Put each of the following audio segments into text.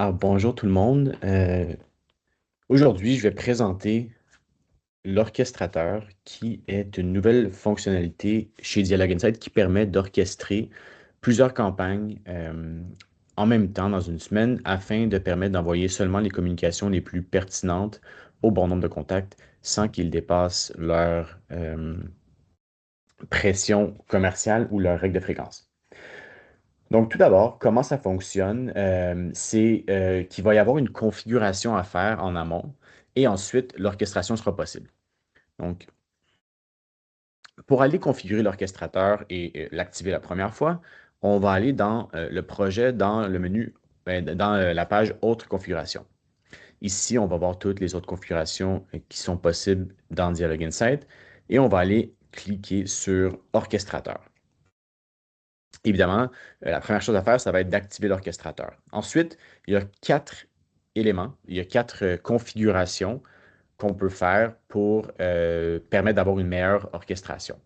Alors, bonjour tout le monde. Aujourd'hui, je vais présenter l'orchestrateur, qui est une nouvelle fonctionnalité chez Dialog Insight qui permet d'orchestrer plusieurs campagnes en même temps dans une semaine afin de permettre d'envoyer seulement les communications les plus pertinentes au bon nombre de contacts sans qu'ils dépassent leur pression commerciale ou leur règle de fréquence. Donc, tout d'abord, comment ça fonctionne? C'est qu'il va y avoir une configuration à faire en amont et ensuite, l'orchestration sera possible. Donc, pour aller configurer l'orchestrateur et l'activer la première fois, on va aller dans le projet, dans le menu, dans la page Autres configurations. Ici, on va voir toutes les autres configurations qui sont possibles dans Dialog Insight et on va aller cliquer sur Orchestrateur. Évidemment, la première chose à faire, ça va être d'activer l'orchestrateur. Ensuite, il y a quatre éléments, il y a quatre configurations qu'on peut faire pour permettre d'avoir une meilleure orchestration.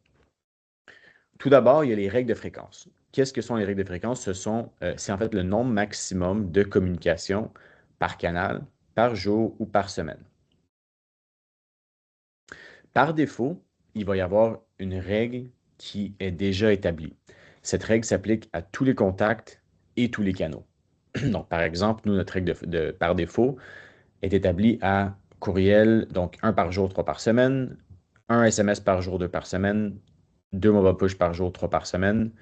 Tout d'abord, il y a les règles de fréquence. Qu'est-ce que sont les règles de fréquence? C'est en fait le nombre maximum de communications par canal, par jour ou par semaine. Par défaut, il va y avoir une règle qui est déjà établie. Cette règle s'applique à tous les contacts et tous les canaux. Donc, par exemple, nous, notre règle par défaut est établie à courriel, donc un par jour, trois par semaine, un SMS par jour, deux par semaine, deux mobile push par jour, trois par semaine,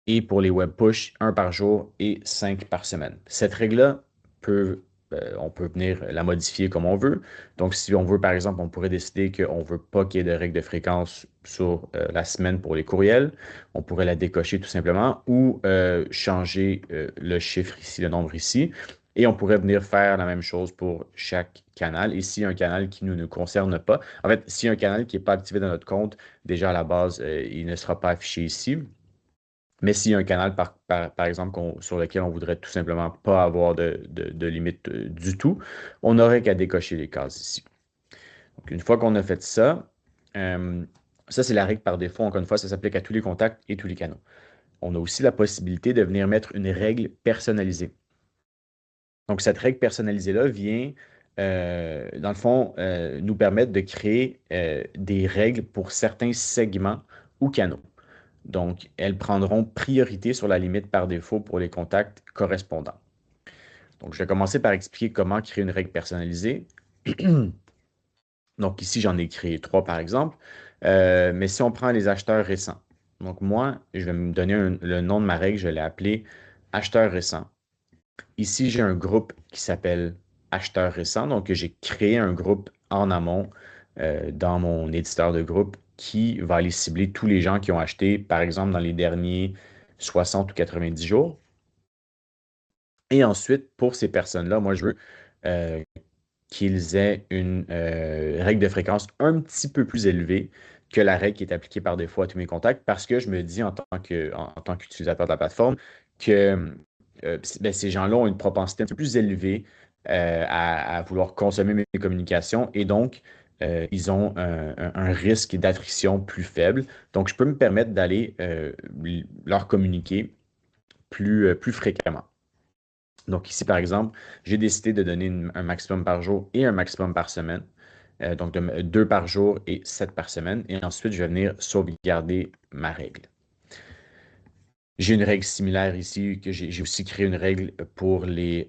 et pour les web push, un par jour et cinq par semaine. Cette règle-là on peut venir la modifier comme on veut. Donc, si on veut, par exemple, on pourrait décider qu'on ne veut pas qu'il y ait de règle de fréquence sur la semaine pour les courriels. On pourrait la décocher tout simplement ou changer le chiffre ici, le nombre ici. Et on pourrait venir faire la même chose pour chaque canal. Et s'il y a un canal qui ne nous concerne pas, en fait, s'il y a un canal qui n'est pas activé dans notre compte, déjà à la base, il ne sera pas affiché ici. Mais s'il y a un canal, par exemple, sur lequel on voudrait tout simplement pas avoir de limite du tout, on n'aurait qu'à décocher les cases ici. Donc, une fois qu'on a fait ça, euh, ça, c'est la règle par défaut. Encore une fois, ça s'applique à tous les contacts et tous les canaux. On a aussi la possibilité de venir mettre une règle personnalisée. Donc, cette règle personnalisée-là vient, dans le fond, nous permettre de créer des règles pour certains segments ou canaux. Donc, elles prendront priorité sur la limite par défaut pour les contacts correspondants. Donc, je vais commencer par expliquer comment créer une règle personnalisée. Donc, ici, j'en ai créé trois, par exemple. Mais si on prend les acheteurs récents, donc moi, je vais me donner le nom de ma règle, je l'ai appelé acheteur récent. Ici, j'ai un groupe qui s'appelle acheteur récent. Donc, j'ai créé un groupe en amont dans mon éditeur de groupe qui va aller cibler tous les gens qui ont acheté, par exemple, dans les derniers 60 ou 90 jours. Et ensuite, pour ces personnes-là, moi, je veux euh, qu'ils aient une règle de fréquence un petit peu plus élevée que la règle qui est appliquée par défaut à tous mes contacts parce que je me dis en tant qu'utilisateur de la plateforme que ben, ces gens-là ont une propensité un peu plus élevée à vouloir consommer mes communications et donc ils ont un risque d'attrition plus faible. Donc, je peux me permettre d'aller leur communiquer plus fréquemment. Donc ici, par exemple, j'ai décidé de donner un maximum par jour et un maximum par semaine. Donc deux par jour et 7 par semaine. Et ensuite, je vais venir sauvegarder ma règle. J'ai une règle similaire ici, que j'ai aussi créé une règle pour les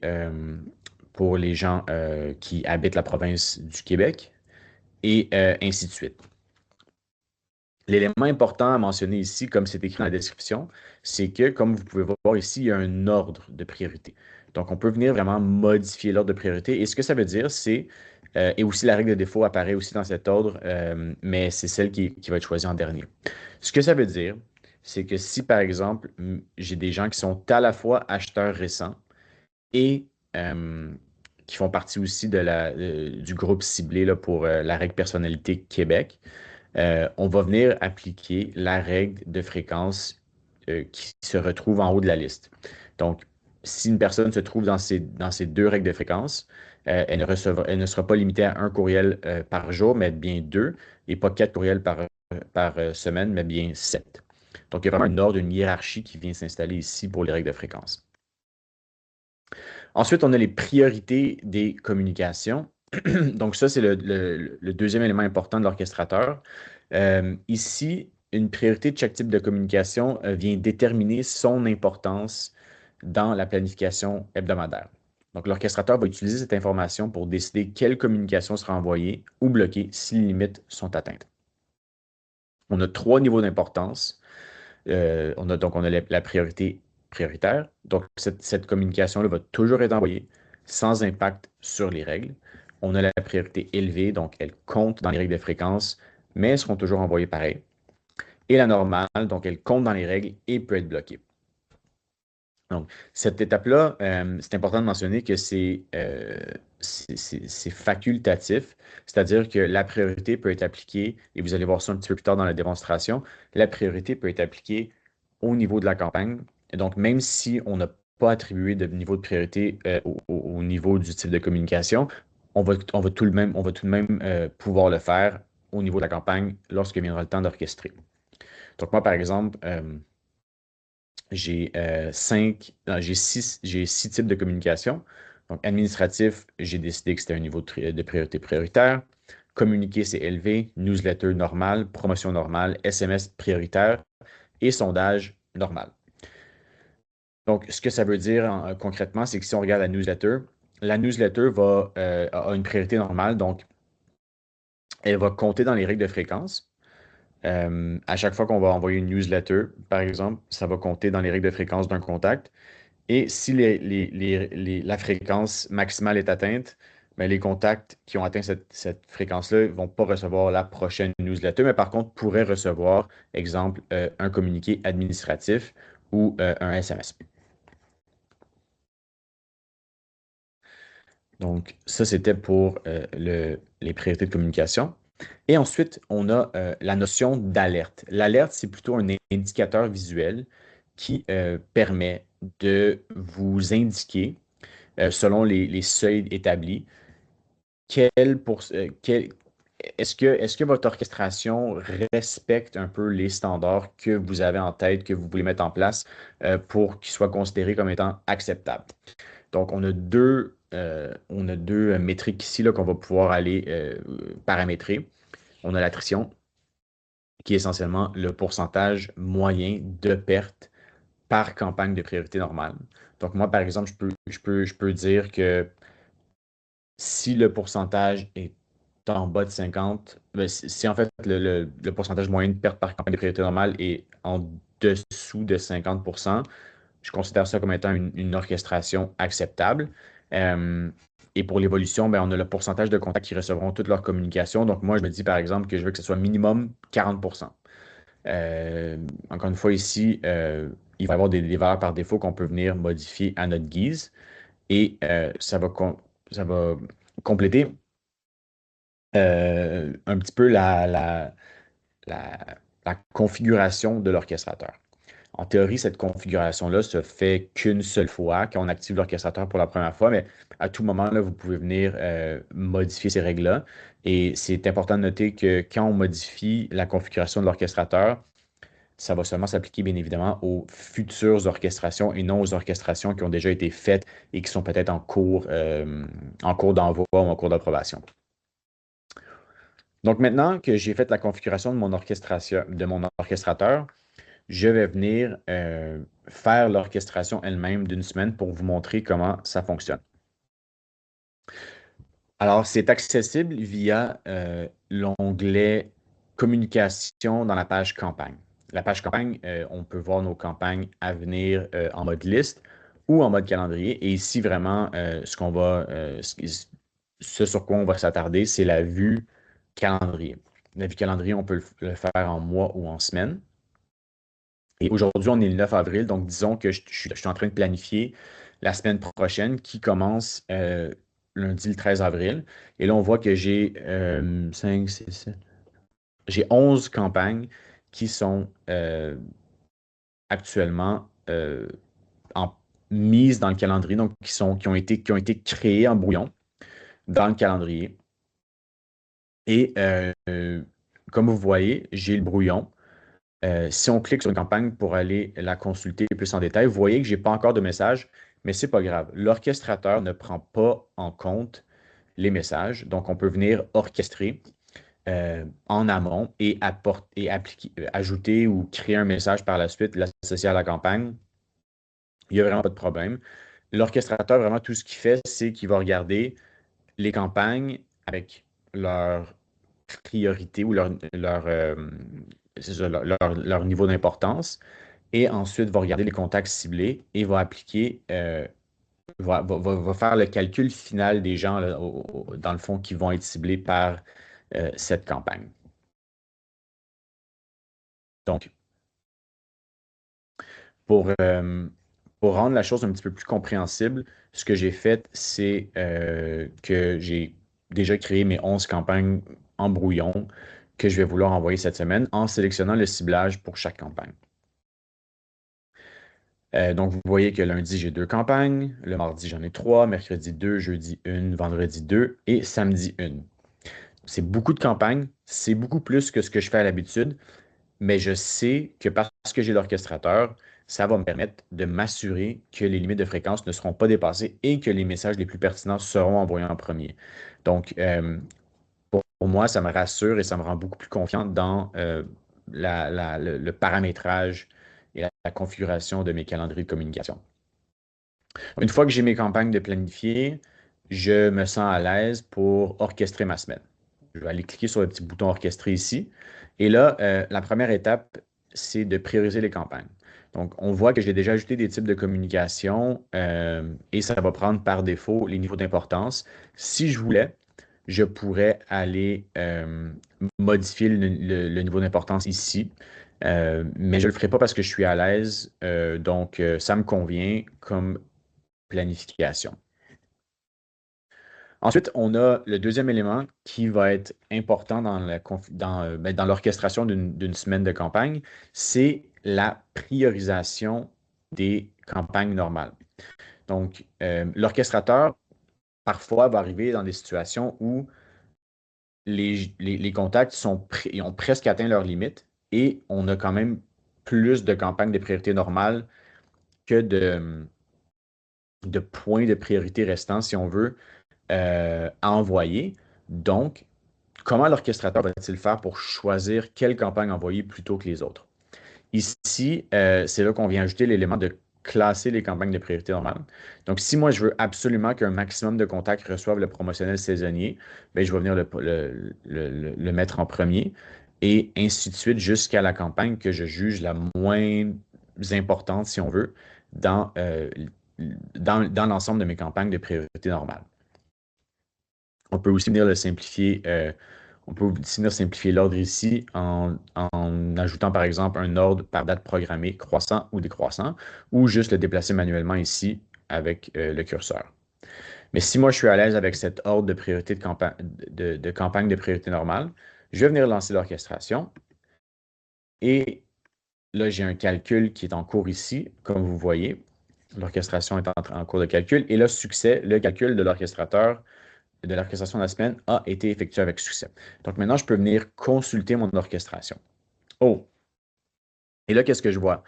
gens qui habitent la province du Québec et ainsi de suite. L'élément important à mentionner ici, comme c'est écrit dans la description, c'est que, comme vous pouvez voir ici, il y a un ordre de priorité. Donc, on peut venir vraiment modifier l'ordre de priorité. Et ce que ça veut dire, et aussi la règle de défaut apparaît aussi dans cet ordre, mais c'est celle qui va être choisie en dernier. Ce que ça veut dire, c'est que si, par exemple, j'ai des gens qui sont à la fois acheteurs récents et qui font partie aussi du groupe ciblé là, pour la règle personnalité Québec, on va venir appliquer la règle de fréquence qui se retrouve en haut de la liste. Donc, si une personne se trouve dans ces deux règles de fréquence, elle ne sera pas limitée à un courriel par jour, mais bien deux, et pas quatre courriels par semaine, mais bien sept. Donc, il y a vraiment un ordre, une hiérarchie qui vient s'installer ici pour les règles de fréquence. Ensuite, on a les priorités des communications. Donc, ça, c'est le deuxième élément important de l'orchestrateur. Ici, une priorité de chaque type de communication vient déterminer son importance dans la planification hebdomadaire. Donc, l'orchestrateur va utiliser cette information pour décider quelle communication sera envoyée ou bloquée si les limites sont atteintes. On a trois niveaux d'importance. On a la priorité prioritaire. Donc, cette communication-là va toujours être envoyée sans impact sur les règles. On a la priorité élevée, donc elle compte dans les règles de fréquence, mais elles seront toujours envoyées pareil. Et la normale, donc elle compte dans les règles et peut être bloquée. Donc, cette étape-là, c'est important de mentionner que c'est facultatif, c'est-à-dire que la priorité peut être appliquée, et vous allez voir ça un petit peu plus tard dans la démonstration, la priorité peut être appliquée au niveau de la campagne. Et donc, même si on n'a pas attribué de niveau de priorité au niveau du type de communication, on va tout de même pouvoir le faire au niveau de la campagne lorsque viendra le temps d'orchestrer. Donc, moi, par exemple, j'ai j'ai six types de communication. Donc, administratif, j'ai décidé que c'était un niveau de priorité prioritaire. Communiquer, c'est élevé. Newsletter normal. Promotion normale. SMS prioritaire. Et sondage normal. Donc, ce que ça veut dire concrètement, c'est que si on regarde la newsletter a une priorité normale. Donc, elle va compter dans les règles de fréquence. À chaque fois qu'on va envoyer une newsletter, par exemple, ça va compter dans les règles de fréquence d'un contact. Et si la fréquence maximale est atteinte, ben, les contacts qui ont atteint cette fréquence-là ne vont pas recevoir la prochaine newsletter, mais par contre pourraient recevoir, exemple, un communiqué administratif ou un SMS. Donc, ça, c'était pour les priorités de communication. Et ensuite, on a la notion d'alerte. L'alerte, c'est plutôt un indicateur visuel qui permet de vous indiquer selon les seuils établis, est-ce que votre orchestration respecte un peu les standards que vous avez en tête, que vous voulez mettre en place pour qu'ils soient considérés comme étant acceptables? Donc, on a deux métriques ici là, qu'on va pouvoir aller paramétrer. On a l'attrition, qui est essentiellement le pourcentage moyen de perte par campagne de priorité normale. Donc, moi, par exemple, je peux dire que si le pourcentage est en bas de 50, ben, si en fait le pourcentage moyen de perte par campagne de priorité normale est en dessous de 50%, je considère ça comme étant une orchestration acceptable. Euh, et pour l'évolution, ben, on a le pourcentage de contacts qui recevront toute leur communication. Donc, moi, je me dis par exemple que je veux que ce soit minimum 40%. Euh, Encore une fois, ici, il va y avoir des valeurs par défaut qu'on peut venir modifier à notre guise. Et ça va compléter un petit peu la, la configuration de l'orchestrateur. En théorie, cette configuration-là se fait qu'une seule fois quand on active l'orchestrateur pour la première fois, mais à tout moment, là, vous pouvez venir modifier ces règles-là. Et c'est important de noter que quand on modifie la configuration de l'orchestrateur, ça va seulement s'appliquer bien évidemment aux futures orchestrations et non aux orchestrations qui ont déjà été faites et qui sont peut-être en cours d'envoi ou en cours d'approbation. Donc maintenant que j'ai fait la configuration de de mon orchestrateur, je vais venir faire l'orchestration elle-même d'une semaine pour vous montrer comment ça fonctionne. Alors, c'est accessible via l'onglet Communication dans la page Campagne. La page Campagne, on peut voir nos campagnes à venir en mode liste ou en mode calendrier. Et ici, vraiment, ce sur quoi on va s'attarder, c'est la vue calendrier. La vue calendrier, on peut le faire en mois ou en semaine. Et aujourd'hui, on est le 9 avril, donc disons que je suis en train de planifier la semaine prochaine qui commence lundi le 13 avril. Et là, on voit que j'ai 5, 6, 7. J'ai 11 campagnes qui sont actuellement mises dans le calendrier, donc qui ont été créées en brouillon dans le calendrier. Et comme vous voyez, j'ai le brouillon. Si on clique sur une campagne pour aller la consulter plus en détail, vous voyez que je n'ai pas encore de message, mais c'est pas grave. L'orchestrateur ne prend pas en compte les messages, donc on peut venir orchestrer en amont et, ajouter ou créer un message par la suite, l'associer à la campagne. Il n'y a vraiment pas de problème. L'orchestrateur, vraiment, tout ce qu'il fait, c'est qu'il va regarder les campagnes avec leur priorité ou c'est ça, leur niveau d'importance et ensuite va regarder les contacts ciblés et va appliquer, va faire le calcul final des gens, là, dans le fond, qui vont être ciblés par cette campagne. Donc, pour, euh, pour rendre la chose un petit peu plus compréhensible, ce que j'ai fait, c'est que j'ai déjà créé mes 11 campagnes en brouillon que je vais vouloir envoyer cette semaine en sélectionnant le ciblage pour chaque campagne. Donc, vous voyez que lundi, j'ai 2 campagnes, le mardi, j'en ai 3, mercredi 2, jeudi 1, vendredi 2 et samedi 1. C'est beaucoup de campagnes, c'est beaucoup plus que ce que je fais à l'habitude, mais je sais que parce que j'ai l'orchestrateur, ça va me permettre de m'assurer que les limites de fréquence ne seront pas dépassées et que les messages les plus pertinents seront envoyés en premier. Donc, pour moi, ça me rassure et ça me rend beaucoup plus confiant dans le paramétrage et la configuration de mes calendriers de communication. Une fois que j'ai mes campagnes de planifier, je me sens à l'aise pour orchestrer ma semaine. Je vais aller cliquer sur le petit bouton orchestrer ici. Et là, la première étape, c'est de prioriser les campagnes. Donc, on voit que j'ai déjà ajouté des types de communication et ça va prendre par défaut les niveaux d'importance. Si je voulais, je pourrais aller modifier le niveau d'importance ici. Mais je ne le ferai pas parce que je suis à l'aise. Donc, ça me convient comme planification. Ensuite, on a le deuxième élément qui va être important dans l'orchestration d'une semaine de campagne, c'est la priorisation des campagnes normales. Donc, l'orchestrateur, parfois, va arriver dans des situations où les contacts ils ont presque atteint leur limite et on a quand même plus de campagnes de priorité normale que de points de priorité restants, si on veut, à envoyer. Donc, comment l'orchestrateur va-t-il faire pour choisir quelle campagne envoyer plutôt que les autres? Ici, c'est là qu'on vient ajouter l'élément de classer les campagnes de priorité normale. Donc, si moi, je veux absolument qu'un maximum de contacts reçoivent le promotionnel saisonnier, bien, je vais venir le mettre en premier et ainsi de suite jusqu'à la campagne que je juge la moins importante, si on veut, dans l'ensemble de mes campagnes de priorité normale. On peut aussi venir le simplifier. On peut aussi venir simplifier l'ordre ici en ajoutant par exemple un ordre par date programmée croissant ou décroissant, ou juste le déplacer manuellement ici avec le curseur. Mais si moi je suis à l'aise avec cet ordre de priorité de campagne de priorité normale, je vais venir lancer l'orchestration. Et là, j'ai un calcul qui est en cours ici, comme vous voyez. L'orchestration est en cours de calcul. Et là, succès, le calcul de l'orchestrateur de l'orchestration de la semaine a été effectué avec succès. Donc maintenant, je peux venir consulter mon orchestration. Oh! Et là, qu'est-ce que je vois?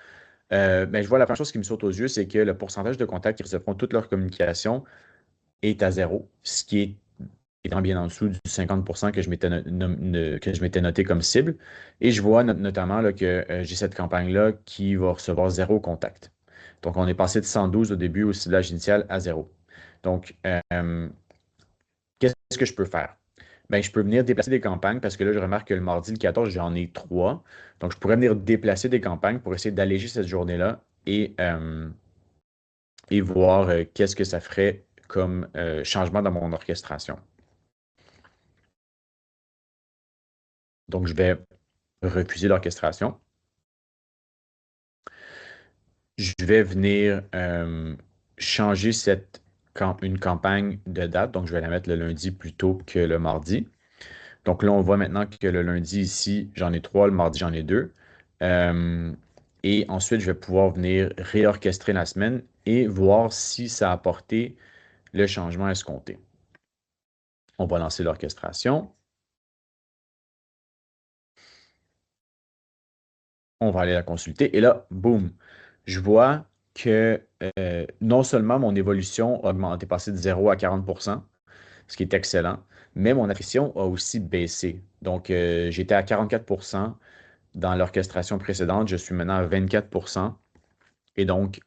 Ben, je vois la première chose qui me saute aux yeux, c'est que le pourcentage de contacts qui recevront toute leur communication est à zéro, ce qui est étant bien en dessous du 50% que je m'étais noté comme cible. Et je vois notamment là, que j'ai cette campagne-là qui va recevoir zéro contact. Donc, on est passé de 112 au début au ciblage initial à zéro. Donc, qu'est-ce que je peux faire? Ben, je peux venir déplacer des campagnes parce que là, je remarque que le mardi, le 14, j'en ai 3. Donc, je pourrais venir déplacer des campagnes pour essayer d'alléger cette journée-là et voir qu'est-ce que ça ferait comme changement dans mon orchestration. Donc, je vais refuser l'orchestration. Je vais venir changer une campagne de date. Donc, je vais la mettre le lundi plutôt que le mardi. Donc là, on voit maintenant que le lundi ici, j'en ai 3, le mardi, j'en ai 2. Euh, et ensuite, je vais pouvoir venir réorchestrer la semaine et voir si ça a apporté le changement escompté. On va lancer l'orchestration. On va aller la consulter. Et là, boum, je vois que non seulement mon évolution a augmenté, passé de 0 à 40%, ce qui est excellent, mais mon attrition a aussi baissé. Donc, j'étais à 44% dans l'orchestration précédente, je suis maintenant à 24%. Et donc,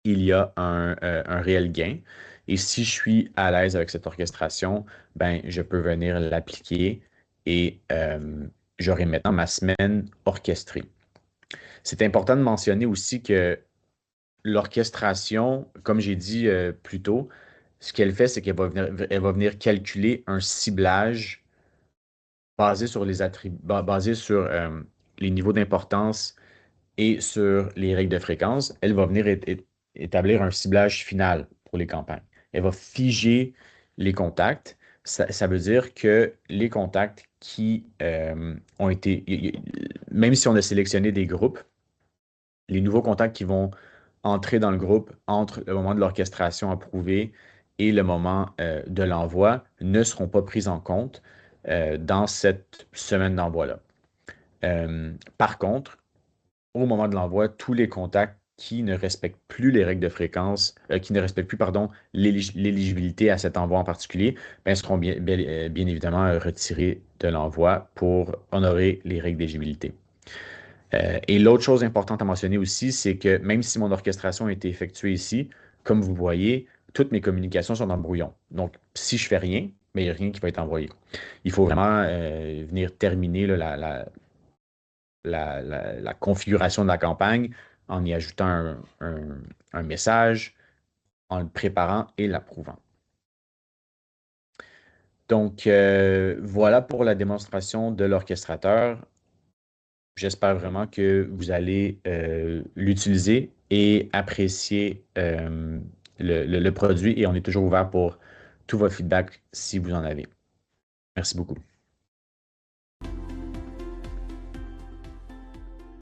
il y a un réel gain. Et si je suis à l'aise avec cette orchestration, ben, je peux venir l'appliquer et j'aurai maintenant ma semaine orchestrée. C'est important de mentionner aussi que l'orchestration, comme j'ai dit plus tôt, ce qu'elle fait, c'est elle va venir calculer un ciblage basé sur les attributs, basé sur les niveaux d'importance et sur les règles de fréquence. Elle va venir établir un ciblage final pour les campagnes. Elle va figer les contacts. Ça veut dire que les contacts qui ont été, même si on a sélectionné des groupes, les nouveaux contacts qui vont entrer dans le groupe entre le moment de l'orchestration approuvée et le moment de l'envoi ne seront pas pris en compte dans cette semaine d'envoi-là. Par contre, au moment de l'envoi, tous les contacts qui ne respectent plus les règles de fréquence, qui ne respectent plus, pardon, l'éligibilité à cet envoi en particulier, ben, seront bien évidemment retirés de l'envoi pour honorer les règles d'éligibilité. Et l'autre chose importante à mentionner aussi, c'est que même si mon orchestration a été effectuée ici, comme vous voyez, toutes mes communications sont en brouillon. Donc, si je fais rien, mais il n'y a rien qui va être envoyé. Il faut vraiment venir terminer là, la configuration de la campagne en y ajoutant un message, en le préparant et l'approuvant. Donc, voilà pour la démonstration de l'orchestrateur. J'espère vraiment que vous allez l'utiliser et apprécier le produit et on est toujours ouvert pour tout votre feedback si vous en avez. Merci beaucoup.